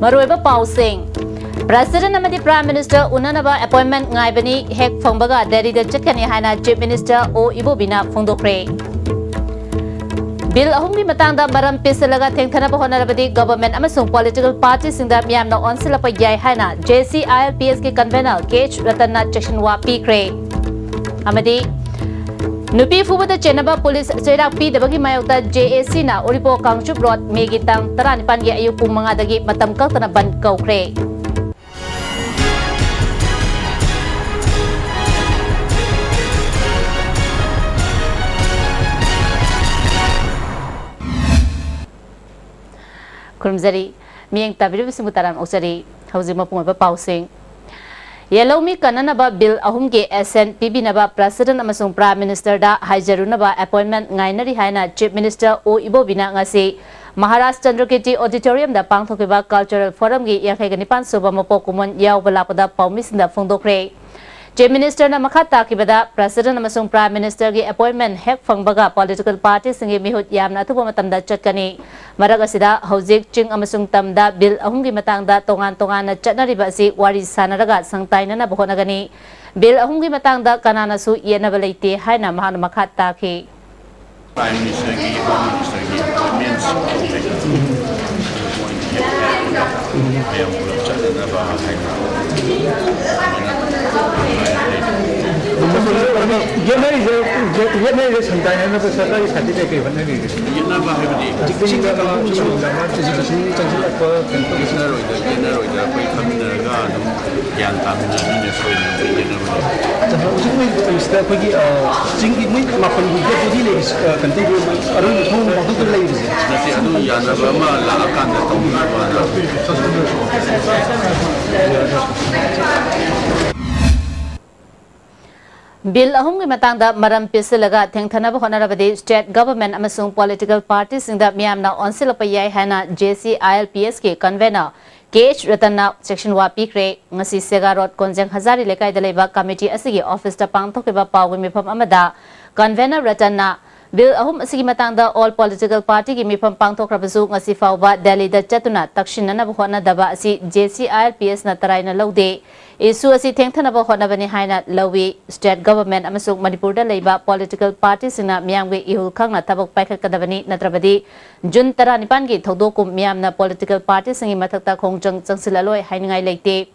मरुइबा पाउसिंग President amadi Prime Minister unanaba appointment ngaibani hek phangbaga Delhi da chatkani haina Chief Minister O Ibobina phongdokre Bill ahumgi matangda maram pisalaga thengthanaba honarabadi government amasung political parties singda miyamna onsilapa yai haina JCILPS ki convener KH Ratanna Chechenwa pikre amadi Nupi fubada chenaba police cherak pi dabagi mayokta JAC na Oripo Kangchup Road megi tang 19 gi ayuk pung mga dagi matam kaltana ban kaukre Kurumzari miyang tabiru simutaran osari hausi mapung ba pausing Yellow mi kananaba bill ahumge SNPB naba President amasung Prime Minister da haijarunaba appointment ngainari haina Chief Minister O Ibobina ngasi Maharashtra Chandrakirti Auditorium da pangthokiba Cultural Forum gi yakhaiganipan suba mapokumon yawbalapada paumisinda phongdokre Chief Minister na makata kibada President amasung Prime Minister gi appointment hek phangbaga political party singi mihut yamna thuba matamda chatkani maragasida hojik ching amasung tamda bill ahumgi matangda tongan na chatnariba asi wari sanaraga sangtaina na bohonagani bill ahumgi matangda kanana su yenaba leite haina mahana makata ki Prime Minister gi Home Minister gi Bill ahumgi matangda maram pisalaga thengthanaba honarabadi state government amasung political parties singda miyamna onsilapa yai hana JCILPS ke convener KH Ratanna section wa pikre ngasi Sega Road Konjang Hazari lekai da leba committee asigi office ta pangthokiba pawgi mifam amada convener Ratanna Bill ahum asigi matangda all political party gi mifam pangthokrabasu ngasi fawba Delhi da chatuna takshinana bhona daba asi JCILPS na taraina laude Isu asi thengthanaba honabani haina lawi state government amasung Manipur da leiba political parties sina miyamge ihul khangna thabak paikhatkadabani natrabadi June 19 gi thodokum miyamna political parties singi mathakta khongjang changsilaloi hainingai leite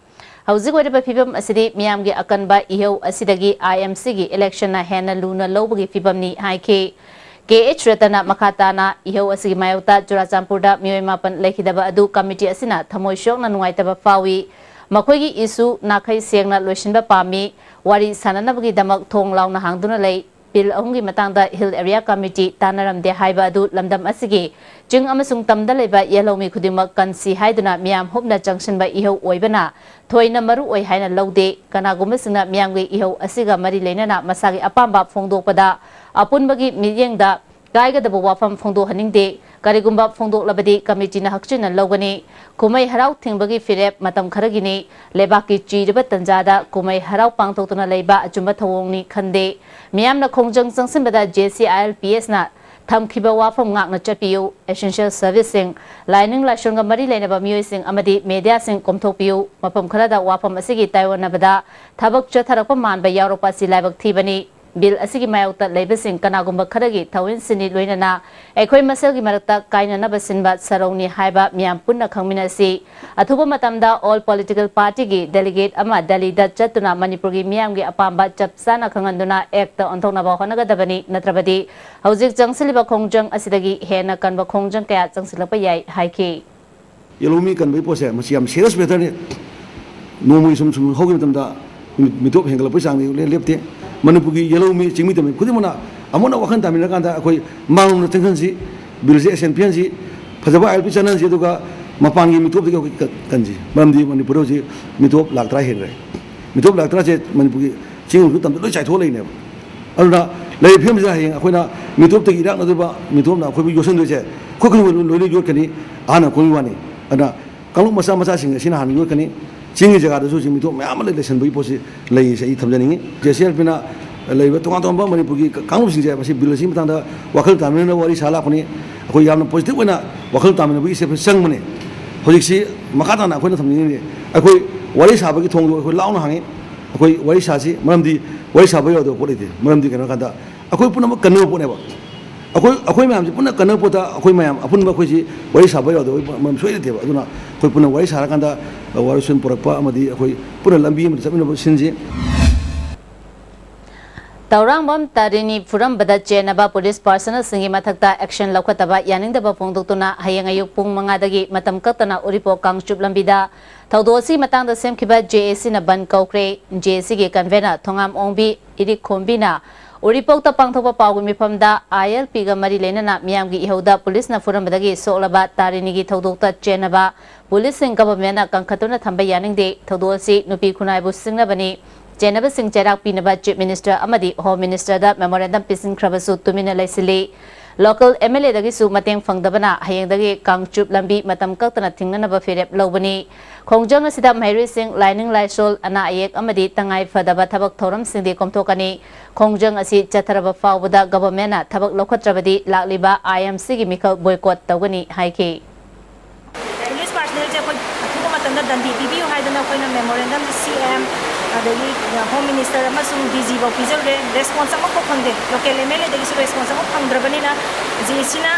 Hauzik wariba fibam asidi miyamge akanba ihau asidagi IMC gi election na hena luna lobagi fibamni haike KH Ratanna makhatana ihau asigi mayauta Churachampurda miyoi mapan lekhidaba adu committee asina thamoi shokna nungaitaba fawi Makoigi isu nakai siangna loishinba pami wari sananabagi damak thong launa hangduna lei bill ahumgi matangda Hill Area Committee tanaramde haiba adu lamdam asigi jing amasung tamda leba yellomi khudimak kansi haiduna miyam hubna jangshinba ihau oibana thoina maru oi haina laude kanaguma singna miyamgi ihau asiga mari leinana masagi apamba phongdokpada apunbagi miyengda gaigadaba wafam phongdo haningde Karigumba Fondok Labadi Committee na Hakchin and Logani, Kumai Harau Tingbagi Firep, Matam Karagini, Lebaki Chiba Tanjada, Kumai Harau Pangtotuna Leba, Jumbatawoni Kande, Miam na Kongjang Sansimbada JCILPS na Tamkiba Wafam Ngakna Chapiu, Essential Servicing, Lining Lashunga Mari Lenaba Musing Amadi, Media Sing Komtopiu, Mapam Karada Wafam Asigi Taiwan Nabada, Tabak Chatarapaman by Europa Si Labak Tibani. Bill asigi mayauta leibasing kanagumba kharagi thawin sini loinana ekhoi masel gi marakta kaina na basinba sarongni haiba miyam punna khangmina si athuba matamda all political party gi delegate ama Delhi da chatuna Manipur gi miyam gi apamba chapsana khanganduna ekta onthona ba honaga dabani natrabadi hojik jangsiliba khongjang asidagi hena kanba khongjang kaya jangsilapa yai haiki yelomi kan bai pose masiam serious matter ne nomui sum hogi matamda mitop hengala paisang ni lepte Manipuri yellow me chimi tame kudimona amona wakan tamina kanda akoi mang na tengsan si bilse SNPN si phajaba LP channel si duga mapangi mitop diga kanji mamdi Manipur si mitop laktra hen rai mitop laktra se Manipuri ching ku tam loi chai tho lei ne alna lei phim ja heng akoina mitop tegi rak na duba mitop na khoi yosen de se khokru loi yor kani ana koi wani ana kalu masa masa sing sina han yor kani Chingi jaga da suci mitop me amal election bui posi lei sei thamjani JCL pina lei ba tonga tonga Manipur gi kanglu sing ja pasi bilasi matang da wakal tamina wari sala khoni akoi yamna positive na wakal tamina bui se sang mane हजिसी मखा ताना अखोइना थमनिंगे अखोइ वारी साबगी थोंदो अखोइ लाउना हांगे अखोइ वारी सासी मरमदी वारी साबा यादो पोलेते मरमदी कनो कांदा अखोइ पुनम कनो पोनेबा अखोइ मैम पुनः कनो पोता अखोइ मैम अपुनबा अखोइसी वारी साबा यादो मरम सोइदेबा अदुना अखोइ पुनः वारी सारा कांदा वारिसन पुरकपा अमदी अखोइ पुनः लंबी अमदी चमिनबो सिनजे तौरांगबम तारिनी फुरमबदा चेनबा पुलिस पर्सनल सिंगी मथक्ता एक्शन लौखतबा यानिंगदबा फोंदोक्तुना हयंग अयुक पुंग मंगादगी मतम कक्तना उरिपो कांगचुप लंबिदा थौदोसी मतंगदा सेमखिबा जेएसी न बन कौक्रे जेएसी गे कन्वेनर थोंगाम ओंबी इरिक खोंबिना उरिपोक्ता पांथोपा पाउगी मिफमदा आईएलपी गा मरी लेनना मियामगी इहौदा पुलिस न फुरमबदगी सोलबा तारिनीगी थौदोक्ता चेनबा पुलिस सिंग गवर्नमेंट न कंखतुना थंबा यानिंगदे थौदोसी नुपी खुनाइबु सिंगनबनी चेनब सिंह चेराक पीनबा चीफ मिनिस्टर अमदी होम मिनिस्टर दा मेमोरेंडम पिसिन खरबसु तुमिना लैसिली लोकल एमएलए दगी मतेंग फंगदबना हयेंदगी कांगचुप लंबी मतम कक्तना थिंगनब फेरेप लौबनी खोंजंग असिदा महरी सिंह लाइनिंग लाइसोल अना अयेक अमदी तंगाई फदबा थबक थौरम सिंदी कोमथोकनी खोंजंग असि चथरब फावबदा गवर्नमेंट थबक लौखत्रबदी लाक्लिबा आईएमसी गी मिखल बॉयकॉट तौगनी हाइके पुलिस पार्सनल जे कोई अथुबा मतंदा दंदी पीबीयू हाइदना कोइना मेमोरेंडम सीएम अदगी होम मिनिस्टर अमसुंग डीजी बो पिजरे रेस्पॉन्स अमको फंगदे लोकल एमएलए दगी सु रेस्पॉन्स अमको फंगद्रबनिना जेसीना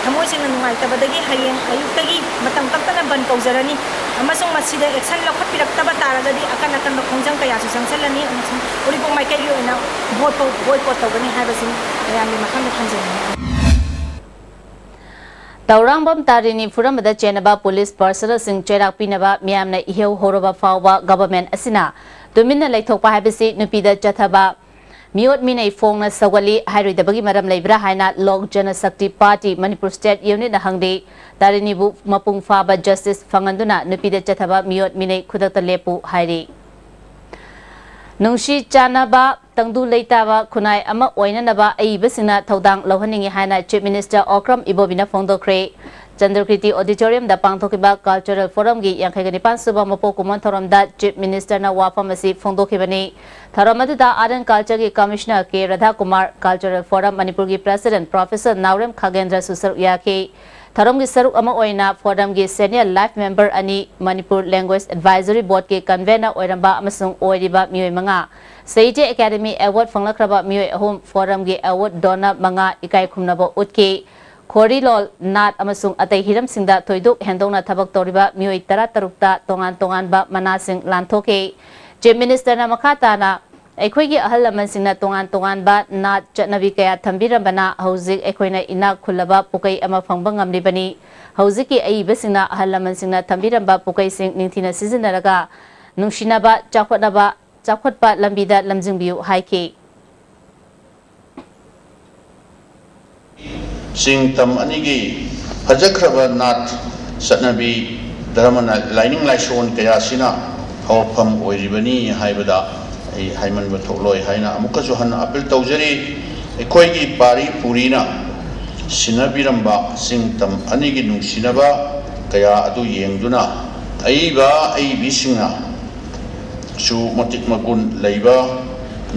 थमोइसिना नुंगाइतबदगी हयेंग अयुक्तगी मतम कक्तना बन कौजरनी अमसुंग मसिदा एक्शन लौखटपिरक्तबा तारगदी अकन अकन खोंजंग कयासु संसलनी अमसुंग उरिपो माइकेगी ओइना बोयकॉट तौगनी हाइबसिंग यामि मखम खंजनी तौरांगबम तारिनी फुरमबदा चेनबा पुलिस पर्सनल सिंह चेराक पीनबा मियामना इहेउ होरबा फावबा गवर्नमेंट असिना तुमिना लैथोकपा हाइबसि नुपीदा चथबा मियोट मिनै फोंगना सगली हाइरोइदबगी मरम लैब्रा हाइना लोक जनशक्ति पार्टी मणिपुर स्टेट यूनिट न हंगदे तारिनीबु मपुंग फाबा जस्टिस फंगंदुना नुपीदा चथबा मियोट मिनै खुदक्ता लेपु हाइरि नुंशी चानबा तंगदु लेताबा खुनाई अमा ओइननबा अइबसिना थौदांग लौहनिंगी हाइना चीफ मिनिस्टर ओक्रम इबोबिना फोंदोख्रे चंद्रकृति ऑडिटोरियम दा पांथोकिबा कल्चरल फोरम गी 29 सुबा मपो कुमन थोरम दा चीफ मिनिस्टर ना वाफम असि फोंदोखिबनी थोरम अदुदा आर्ट एंड कल्चर गी कमिश्नर के राधा कुमार कल्चरल फोरम मणिपुर गी प्रेसिडेंट प्रोफेसर नावरेम खगेंद्र सुसर याके थरम की सरुक अमा ओइना फोरम की सीनियर लाइफ मेंबर अनि मणिपुर लैंग्वेज एडवाइजरी बोर्ड के कन्वेनर ओइरंबा अमसुंग ओइरिबा मियोय मंगा सैजे एकेडमी अवार्ड फंगलखरबा मियोय अहोम फोरम की अवार्ड डोनर मंगा इकाई खुमनबो उतके खोरीलोल नाट अमसुंग अतै हिरम सिंगदा थोइदुक हेंदोंना थबक तोरिबा मियोय 13 तोंगान तोंगानबा मनासिंग लांथोके चीफ मिनिस्टर ना मखाताना अखोइगी अहल लमनसिंगना तोंगान तोंगानबा नाट चटनबी कया थंबिरबना हौजिक अखोइना इना खुलबा पुकै अमा फंगबा ngamlibani हौजिकी अइबसिंगना अहल लमनसिंगना थंबिरबा पुकैसिंग निंथिना सिजनरगा नुंशिनाबा चाखोटपा लंबीदा लमजिंगबियु हाइके सिंगतम अनिगी फजखरबा नाट चटनबी धर्मना लाइनिंग लाइसोन कयासिना हौफम ओइरिबनी हाइबदा हाइमन बथोलोय हाइना अमुकसु हन्ना अपील तौजरी एखोइगी पारी पुरीना सिनबिरंबा सिंगतम अनिगी नुंसिनबा कया अदु येंगदुना अइबा अइबिसिंगना सु मतिक मगुन लैबा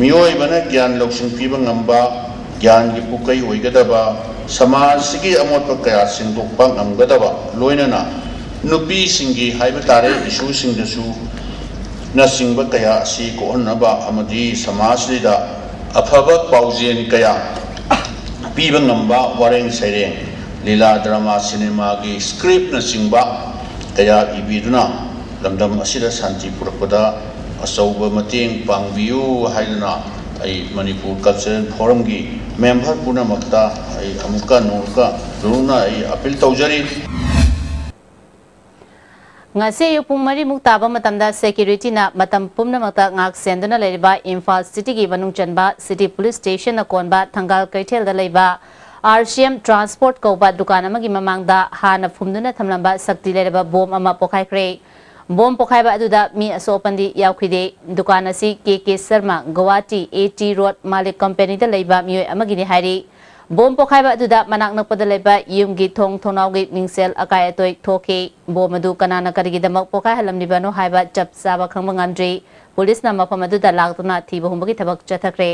मियोइबना ज्ञान लौसिंग पीबा ngamba ज्ञान की पुकै होइगदबा समाज सिगी अमोटपा कया सिंगदोकपा ngamgadaba लोइनना नुपी सिंगी हाइबा तारे इशू सिंगदसु नसिंग कया सी कोहनबा अमदी समाज लिदा अफब पाउजेन कया पीब ngamba वारेंग सैरेंग लीला ड्रामा सिनेमा की स्क्रिप्ट नसिंगबा कया इबिदुना लमदम असिदा शांति पुरकपदा अचौब मतेंग पांगबियु हाइना आई मणिपुर कल्चरल फोरम की मेंबर पुनमक्ता आई अमुका नोका रुना आई अपील तौजरी ngase yupung mari muktaaba matamda security na matam pumnamakta ngak senduna leiba Imphal city gi banung chanba city police station na konba thangal kaithel da leiba RCM transport koba dukan amagi mamangda hana phumduna thamlamba sakti leiba bom ama pokhai kre bom pokhai ba aduda mi asopandi yaukhide dukan asi KK Sharma Guwahati AT road malik company da leiba mi amagi ni hairi bom pokhaiba aduda manak nakpada leba yumgi thong thonawgi mingsel akai atoi thoke bom adu kanana karigi damak pokhai halamnibano haiba chap saba khangba ngamdri police na mafam aduda laktuna thiba humbagi thabak chathakre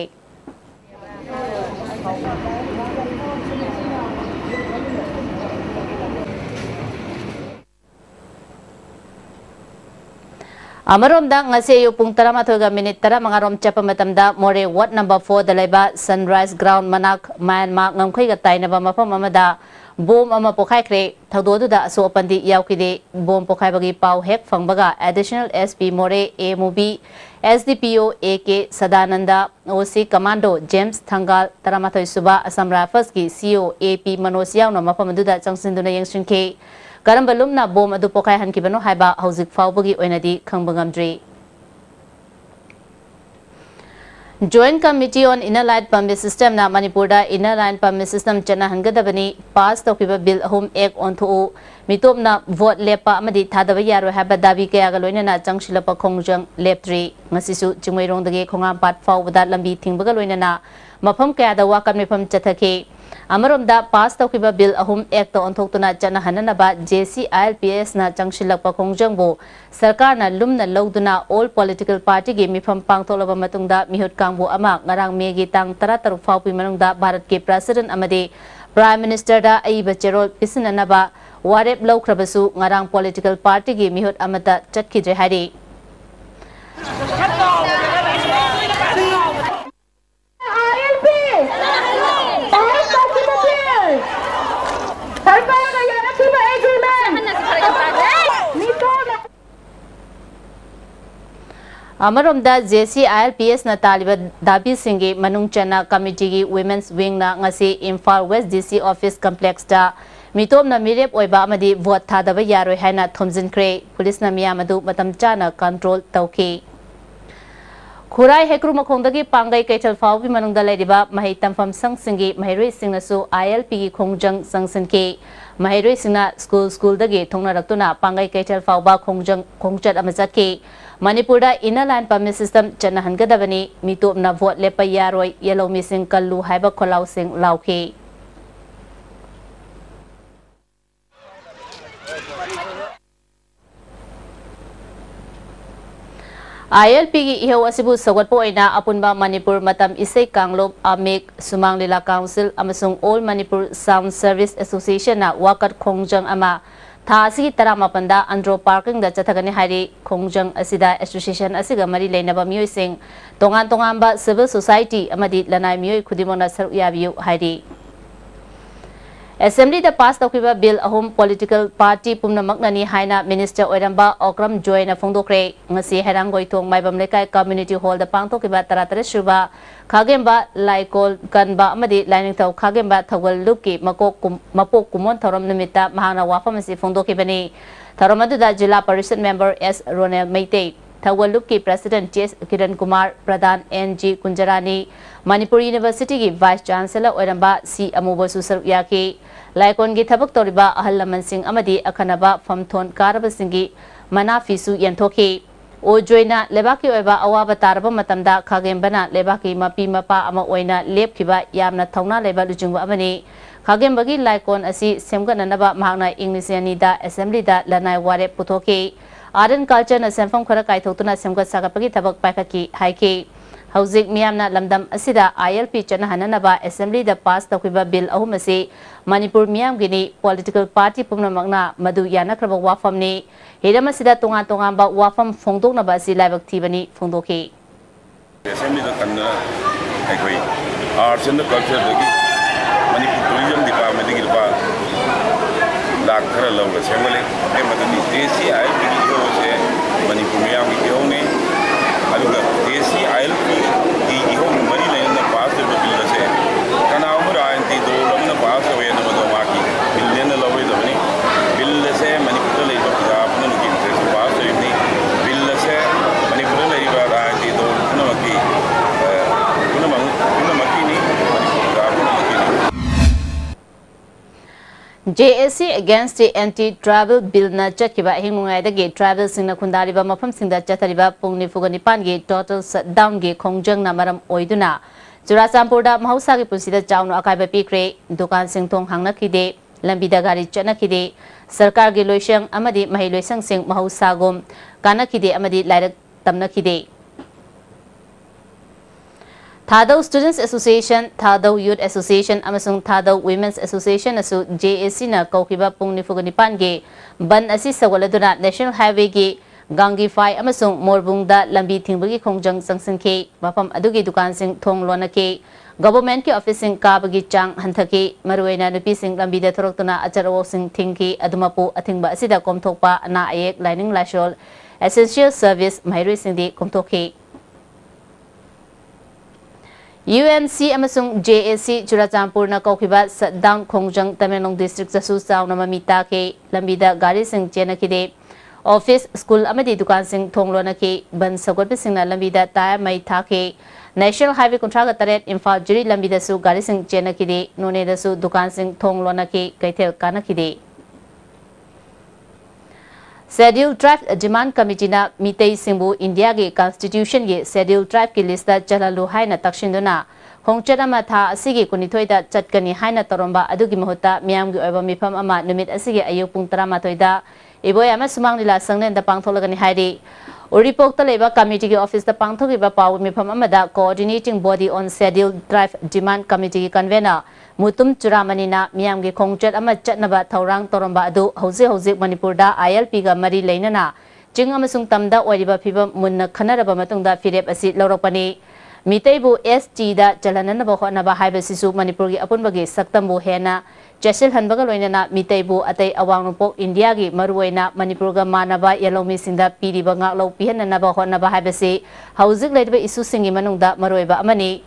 Amarom da ngase yu pung 13:10 chapa matamda More Ward number 4 da laiba Sunrise Ground manak Myanmar ngamkhoi ga tainaba mafam amada bom ama pokhai kre thaudo da aso pandi yaukide bom pokhai bagi pau hek phangbaga additional SP More AMOB SDPO AK Sadananda OC Commando James Thangal 13 suba Assam Rifles ki CO AP Manos yauna mafam da changsinduna yengsinke Karambalum na bom adu pokai han kibano haiba hauzik faubagi oinadi khangbangam Joint Committee on Inner Line Permit System na Manipur da Inner Line Permit System chana hangadabani pass tokiba bill home act on to mitom na vote lepa amadi thadaba yaro haba dabi kaya ga loina na changshilapa khongjang leptri ngasisu chingwairong dage khongam pat faubada lambi thingbaga loina na mafam kaya da wakam mifam chathake Amarom da pass tokiba bill ahum act on thoktuna chana hananaba JC ILPS na changshilapa khongjang bo sarkar na lumna loduna all political party ge mifam pangtolaba matungda mihut kangbo ama ngarang megi tang 13 faupi manungda Bharat ke president amade prime minister da aiba cherol pisinanaba warep lawkhrabasu ngarang political party ge mihut amata chatkidre hari Amaromda JC ILPS na taliba dabi singe manung chana committee gi women's wing na ngasi Imphal West DC office complex da mitom na mirep oiba amadi vote thadaba yaroi haina thomjinkre police na miyamadu matam chana control tauki Khurai hekru makhongdagi pangai kaital fawbi manungda laidiba mahai tamfam sangsingi mahairoi singnasu ILP gi khongjang sangsinke mahairoi singna school dagi thongna raktuna pangai kaital fawba khongjat amajatke Manipur da Inner Line Permit System chana hangadabani mitop na vote lepa yaroi yellow missing kallu haiba kholau sing lauke ILP gi iho asibu sawatpo oina apunba Manipur matam isai kanglop amek sumang lila council amasung All Manipur Sound Service Association na wakat khongjang ama Tha asigi taramapanda Andro Parking da chathagani hari khongjang asida association asiga mari leinaba miyoi sing tongan ba civil society amadi lanai miyoi khudimona saru yabiu hari Assembly da pass tokiba bill ahum political party pumna maknani haina minister oiramba Okram Joy na phongdokre ngasi herangoi thong maibam lekai community hall da pangtokiba 33 suba khagemba laikol kanba amadi lining thau khagemba thawal lupki mapok kumon thoram nimita mahana wafam si phongdokibani tharamadu da jila parishad member S Ronel Meite Thawal lupki president J Kiran Kumar Pradhan NG Kunjarani Manipur University ki vice chancellor oiramba C Amuba Susar Yaki Laikon gi thabak toriba ahal laman sing amadi akhanaba famthon karaba singi manafisu yanthoki o joina lebaki oiba awaba taraba matamda khagembana lebaki mapi mapa ama oina lepkiba yamna thauna leba lujungba amani khagembagi laikon asi semgananaba mahna Englishani da assembly da lanai ware puthoki art and culture na semfam khara kaithotuna semgat sagapagi thabak paikaki haiki Hauzik miyamna lamdam asida ILP chana hananaba assembly da pass tawkiba bill ahumasi Manipur miyam gini political party pumna magna madu yanakraba wafam ni hiram asida tungan ba wafam phongdok na ba si laibak thibani phongdoki assembly da kanna aikoi arts and culture dagi Manipur tourism department dagi ba lakh khara lawga semale e madani desi ILP gi ko se Manipur miyam gi hone aluga desi ILP gi hone mari na pass da bill se kana umra anti do lamna pass hoye na mado maki bill ne lawe da bani bill se Manipur le ba apna nu gi interest pass hoye ni bill se Manipur le ba anti do na maki kuna maki ni Manipur ga kuna maki ni JSC against the anti-travel bill na chatkiba hingungai dagi travel singna khundariba mafam singda chathariba pungni fugani pangi total shutdown gi khongjang na maram oiduna Churachampur da mahausa gi punsida chawnu akaiba pikre dukan singthong hangna khide lambi da gari chana khide sarkar gi loisang amadi mahai loisang sing mahausa gom kana khide amadi lairak tamna khide Thadau Students Association, Thadau Youth Association, amasung Thadau Women's Association asu JSC na kaukiba pung nifugani pange ban asi sawaladuna National Highway gi Gangify amasung Morbungda lambi thingbagi khongjang changsinki mafam adugi dukan sing thong lonaki government ki office sing kabagi chang hanthaki maruina nupi sing lambi da thoroktuna acharo sing thingki adumapu athingba asida komthokpa ana ayek lining lashol essential service mairi singdi komthokhi UNC amasung JAC Churachampur na kaukiba shutdown khongjang Tamenglong district jasu chauna mamita ke lambida gari sing chenakide office school amadi dukan sing thonglona ke ban sagotpe singna lambida tire mai thake national highway contract taret Imphal jiri lambida su gari sing chenakide none da su dukan sing thonglona ke kaithel kanakide Scheduled Tribe Demand Committee na Mitei Singbu India ge Constitution ge Scheduled Tribe ki list da chalalu haina takshinduna khongchat ama tha asigi kunithoi da chatkani haina toromba adugi mahutta miyam gi oiba mifam ama numit asigi ayuk pung 13 da iboy ama sumang lila sangnen da pangtholagani hairi Uripok ta leba committee ge office da pangthogi ba paw mifam ama da coordinating body on Scheduled Tribe Demand Committee ge convener Mutum Churamani na miyam ge khongchat ama chatnaba thaurang toromba adu hauze Manipur da ILP ga mari leinana jing amasung tamda oiriba phibam munna khanaraba matungda firep asi lawrokpani mitaibu ST da chalananaba honaba haibasisu Manipur gi apunbagi saktambu hena Jasil hanbaga loinana mitaibu atai awangpok India gi maruwaina Manipur ga manaba yalomi sinda piriba ngaklo pihananaba honaba haibasi hauzik leiba isu singi manungda maruwaiba amani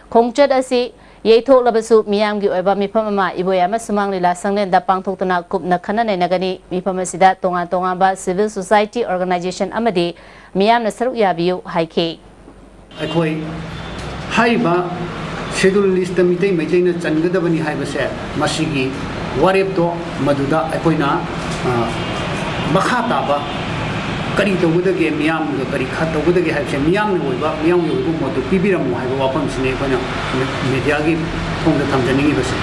khongchat asi Yaitu labasu miyam gi oiba mifam ama iboyama sumang lila sanglen da pangthoktuna kupna khananai nagani mifam asida tonga ba civil society organization amadi miyam na saruk yabiu haike akhoi haiba schedule list mitei mitei na changadabani haibase masigi warep do maduda akoina makhata ba kari tawudage miyam ga kari khatawudage haibse miyam ne oiba miyam ge oibu modu pibiramu haiba wapam sine koina media gi thongda thamjaningi base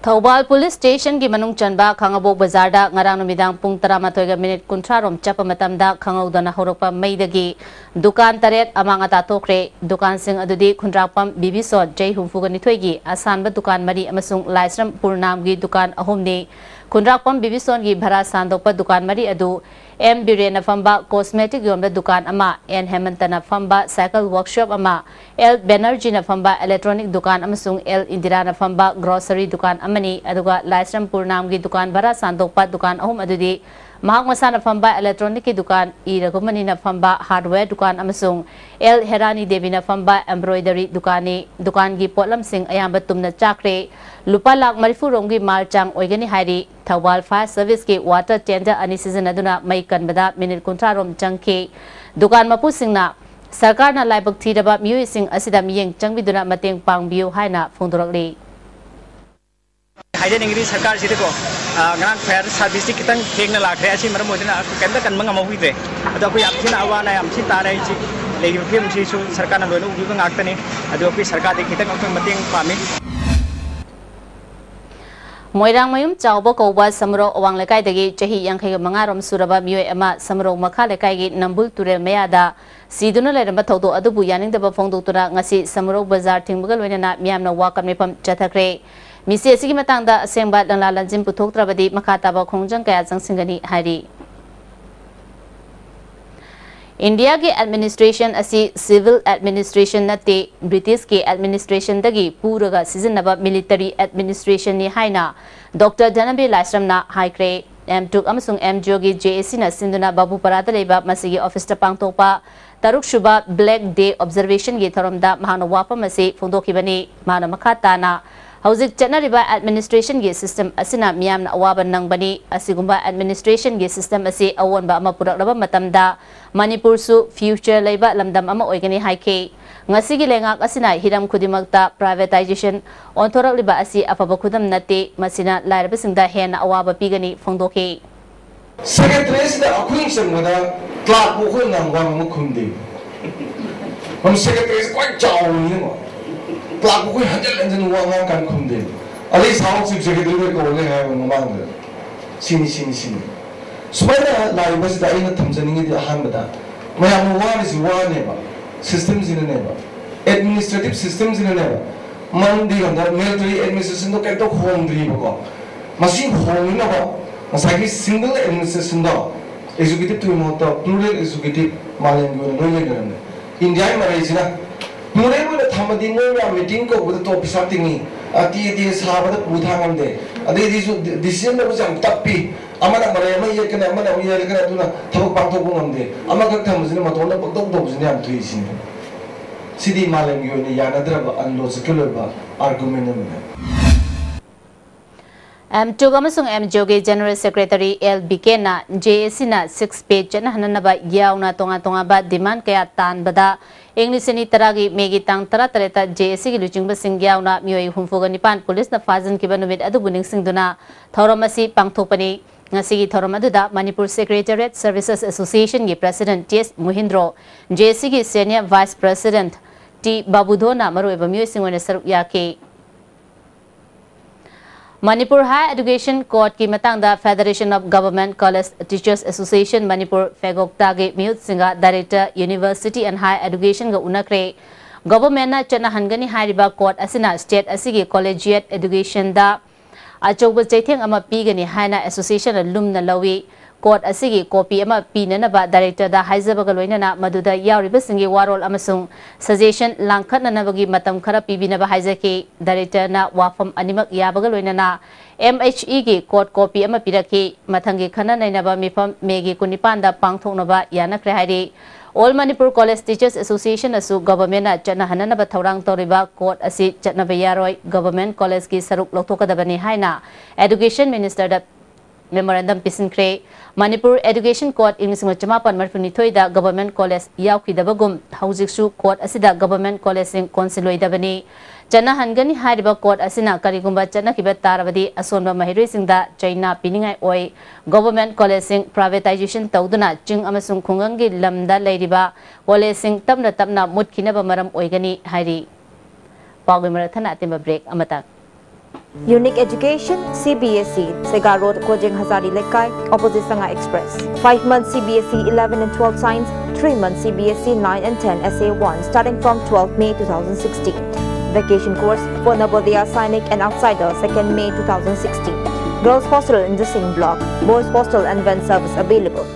Thobal Police Station gi manung chanba Khangabok Bazar da ngarang numidang pung 13 ga minute kuntra rom chapa matamda Khangaudana horokpa maidagi dukan taret amanga ta tokre dukan sing adudi khunrapam Bibisot Jai Humfuga nithoigi asanba dukan mari amasung Laisram Purnam gi dukan ahumni Khunrapam Bibison gi bhara sandokpa dukan mari adu M Birena famba cosmetic yomda dukan ama N Hemantana famba cycle workshop ama L Banerjee na famba electronic dukan amasung L Indira na famba grocery dukan amani aduga Laisram Purnam gi dukan bhara sandokpa dukan ahum adudi mahak masa na famba electronic ki dukan iragumani na famba hardware dukan amasung L Herani Devi na famba embroidery dukani dukan gi potlam sing ayamba tumna chakre lupa lak marifu rongi malchang oigani hairi Thawal Fire Service ki water tender ani season aduna mai kanbada minute kuntra rom changke dukan mapu singna sarkar na laibak thidaba miui sing asida miyeng changbiduna mateng pangbiu haina phongdorakli Haiden Ingri Sarkar sih ko ngang fair service kita kengna la kaya sih maram modena kenda kan manga mau ite ada aku yakin awana am sih tarai sih lagi film sih sarkar na lono ugi ngakta ni ada aku sarkar di kita ngakta mateng pami Moirang mayum chawbo koba samro awang lekai dagi chahi yangkhai mangarom suraba mioi ama samro makha lekai gi nambul turel mayada siduna leramba thodo adubu yaning daba phongdu tura ngasi samro bazar thingbagal wenana miyamna wakam mepam chathakre mise sigi matangda asengba langla lanjim puthoktrabadi makha taba khongjang kaya jangsingani hari India ke administration asi civil administration nate British ke administration dagi puraga sizinaba military administration ni haina Dr. Dhananbir Laisram na haikre M2 amasung MGO gi JAC na sinduna babu parada leba masigi office ta pangtokpa taruk shuba Black Day observation gi tharomda mahana wapa masi phongdokibani mahana makhata na Hauzik Chanariba administration ge system asina miyam na awaban nang bani asigumba administration ge system asi awon ba ama puraklaba matamda Manipur su future laiba lamdam ama oigani haike ngasi gi lengak asina hiram khudimakta privatization onthorak liba asi afaba khudam nate masina lairaba singda hena awaba pigani phongdoke secretary sida akhung sangmada clerk ko khoi nang wang mu khumde hum secretary quite chawni mo clerk ko hanjal wang kan khumde ali saw chief secretary ko le ha ngmang de sini sumaina laiba sida ina thamjani di ahambada mayam wani si wani ba systems in ne ba administrative systems in ne ba mandi ganda military administration to kento khongdri ba ko masi khongina ba masagi single administration do executive to mo to plural executive malam go no le garam India Malaysia plural mo thamadi mo ya meeting ko bu to office tingi ati sahaba da puthangam de ade decision na jam tapi amana mare ma ye kana amana ye kana tuna thabak pang thok ngam de amaga thamjine ma tona pak tok tok jine am thui sin sidi malam go ni ya nadra ba unlogical ba argument na Tugamasung Joge General Secretary LBK na JAC na 6 page na hananaba yaw na tonga ba demand kaya tan bada English ni taragi megi tang tara tareta JAC ki luching ba singyaw na miyoi humfuga nipan police na fazan ki banumit adu buning singduna thauramasi pangthopani ngasigi thauramadu Manipur Secretariat Services Association ki President T.S. Muhindro JAC ki Senior Vice President T. Babudona maru eba miyoi singwane saruk yake Manipur Higher Education Court ki matangda Federation of Government College Teachers Association Manipur Fegokta ge Mihut Singha Director University and Higher Education ga unakre government na chana hangani hariba court asina state asigi collegiate education da achoba chaitheng ama pigani haina association lumna lawi court asigi copy ama pinana ba director da haizabaga loinana maduda yauriba singi warol amasung suggestion langkhatna nabagi matam khara pibina ba haizake director na wafam animak yabaga loinana MHE ki court copy ama piraki mathangi khana nainaba mifam megi kunipanda pangthokna ba yanakre hairi All Manipur College Teachers Association asu government na chana hanana ba thaurang toriba court asi chatna ba yaroi government college ki saruk lothokadabani haina education minister da memorandum pisinkre Manipur Education Court English Chamapan Marfunithoi da government college yaukidabagum haujiksu court asida government college sing consiloidabani chana hangani hariba court asina karigumba chana kiba tarabadi asonba mahiroi singda China piningai oi government college sing privatization tawduna ching amasung khungangi lamda leiriba college sing tapna mutkinaba maram oigani hairi pawgi marathana atimba break amata Unique Education, CBSE, Sega Road, Kojeng Hazari Lekai, opposite Sanga Express. 5 months CBSE 11 and 12 science, 3 months CBSE 9 and 10 SA1, starting from 12 May 2016. Vacation course for Navodaya Sainik and Outsider, 2nd May 2016. Girls hostel in the same block, boys hostel and van service available.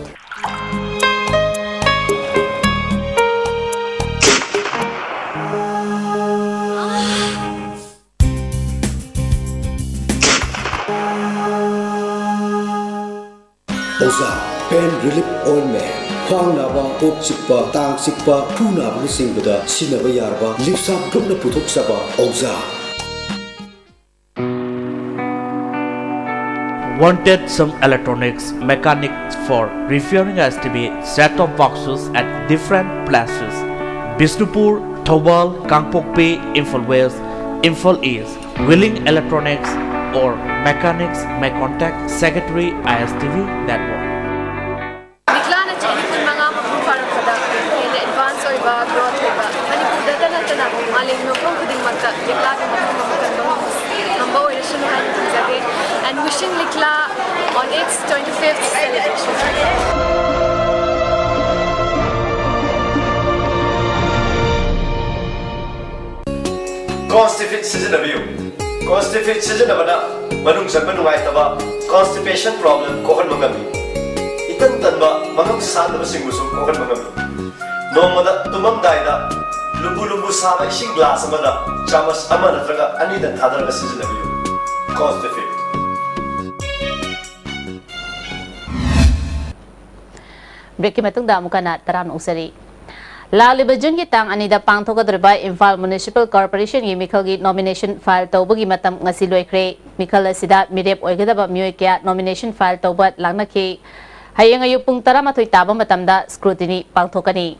Oza Pain Relief Ointment Khwang naba kok sikpa tang sikpa phu naba singbada sinaba yarba lipsa gumna puthok saba Oza Wanted some electronics mechanics for repairing STB set-top boxes at different places Bisnupur, Thobal, Kangpokpi, Imphal West, Imphal East. Willing electronics or mechanics may contact Secretary ISTV Network. Miklana chini kun mga mapupara kada in advance or iba growth iba. Manipur data na tana maling no kung kuding magka likla ko mapupara number one is and wishing Likla on its 25th celebration. Constipate season of you. Constipate season of ana manung saban nungai taba constipation problem kohan mangami. Itan tanba mangam sada basing musum kohan mangami. No mada tumam daida lumbu sama ising glass amada chamas amana traga ani dan thadar ka season of you. Constipate. Break matung da mukana taran usari. Lali bajun ki tang anida pangthoka driba Imphal Municipal Corporation gi Mikhal gi nomination file tawbagi matam ngasi loikre Mikhal asida mirep oigadaba miyoi kya nomination file tawba langna ki hayang ayu pung 13 taba matamda scrutiny pangthokani.